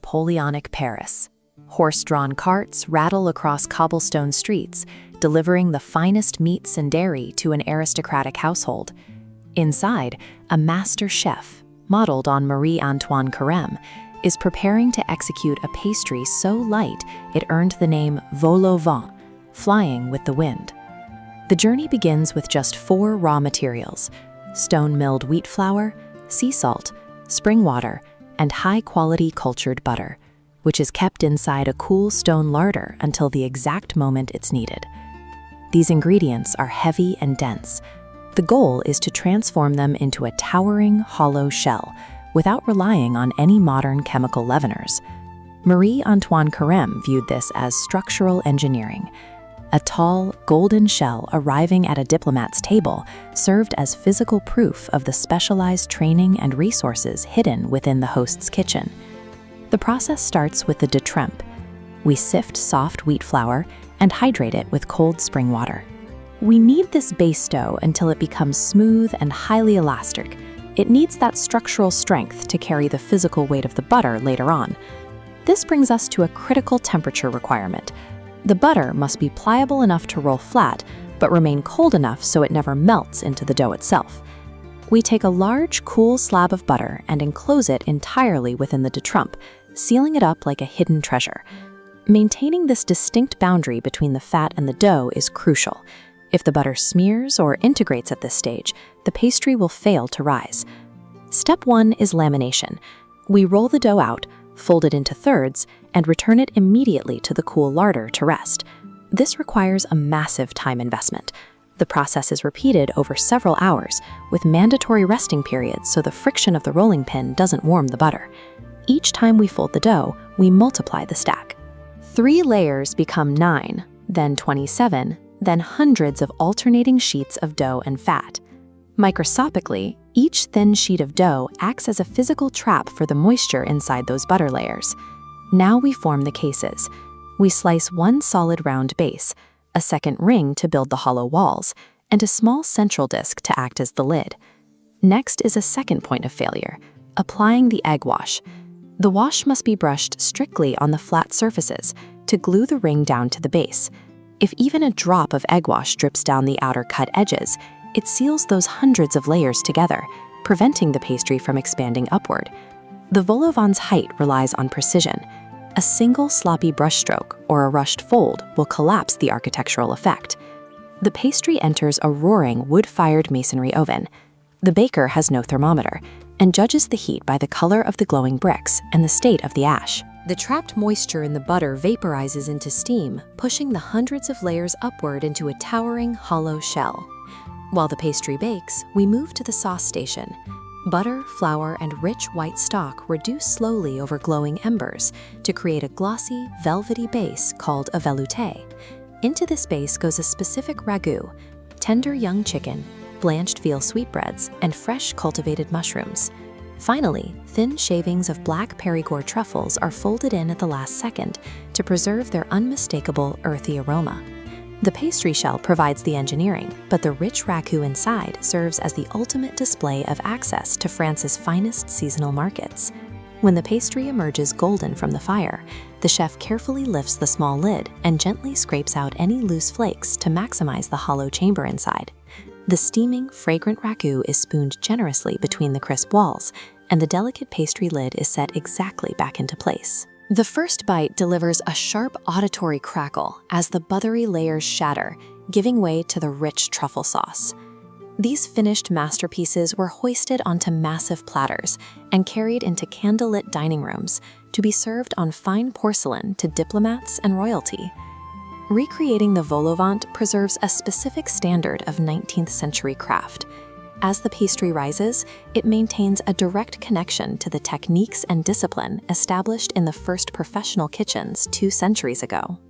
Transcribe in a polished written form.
Napoleonic Paris. Horse-drawn carts rattle across cobblestone streets, delivering the finest meats and dairy to an aristocratic household. Inside, a master chef, modeled on Marie-Antoine Carême, is preparing to execute a pastry so light it earned the name vol au vent, flying with the wind. The journey begins with just 4 raw materials: stone-milled wheat flour, sea salt, spring water, and high-quality cultured butter, which is kept inside a cool stone larder until the exact moment it's needed. These ingredients are heavy and dense. The goal is to transform them into a towering, hollow shell without relying on any modern chemical leaveners. Marie-Antoine Carême viewed this as structural engineering. A tall, golden shell arriving at a diplomat's table served as physical proof of the specialized training and resources hidden within the host's kitchen. The process starts with the détrempe. We sift soft wheat flour and hydrate it with cold spring water. We knead this base dough until it becomes smooth and highly elastic. It needs that structural strength to carry the physical weight of the butter later on. This brings us to a critical temperature requirement. The butter must be pliable enough to roll flat, but remain cold enough so it never melts into the dough itself. We take a large, cool slab of butter and enclose it entirely within the détrempe, sealing it up like a hidden treasure. Maintaining this distinct boundary between the fat and the dough is crucial. If the butter smears or integrates at this stage, the pastry will fail to rise. Step 1 is lamination. We roll the dough out, fold it into thirds, and return it immediately to the cool larder to rest. This requires a massive time investment. The process is repeated over several hours, with mandatory resting periods so the friction of the rolling pin doesn't warm the butter. Each time we fold the dough, we multiply the stack. 3 layers become 9, then 27, then hundreds of alternating sheets of dough and fat. Microscopically, each thin sheet of dough acts as a physical trap for the moisture inside those butter layers. Now we form the cases. We slice one solid round base, a second ring to build the hollow walls, and a small central disc to act as the lid. Next is a second point of failure, applying the egg wash. The wash must be brushed strictly on the flat surfaces to glue the ring down to the base. If even a drop of egg wash drips down the outer cut edges, it seals those hundreds of layers together, preventing the pastry from expanding upward. The vol au vent's height relies on precision. A single sloppy brushstroke or a rushed fold will collapse the architectural effect. The pastry enters a roaring wood-fired masonry oven. The baker has no thermometer and judges the heat by the color of the glowing bricks and the state of the ash. The trapped moisture in the butter vaporizes into steam, pushing the hundreds of layers upward into a towering, hollow shell. While the pastry bakes, we move to the sauce station. Butter, flour, and rich white stock reduce slowly over glowing embers to create a glossy, velvety base called a velouté. Into this base goes a specific ragout: tender young chicken, blanched veal sweetbreads, and fresh cultivated mushrooms. Finally, thin shavings of black Perigord truffles are folded in at the last second to preserve their unmistakable earthy aroma. The pastry shell provides the engineering, but the rich ragout inside serves as the ultimate display of access to France's finest seasonal markets. When the pastry emerges golden from the fire, the chef carefully lifts the small lid and gently scrapes out any loose flakes to maximize the hollow chamber inside. The steaming, fragrant ragout is spooned generously between the crisp walls, and the delicate pastry lid is set exactly back into place. The first bite delivers a sharp auditory crackle as the buttery layers shatter, giving way to the rich truffle sauce. These finished masterpieces were hoisted onto massive platters and carried into candlelit dining rooms to be served on fine porcelain to diplomats and royalty. Recreating the vol au vent preserves a specific standard of 19th century craft. As the pastry rises, it maintains a direct connection to the techniques and discipline established in the first professional kitchens 2 centuries ago.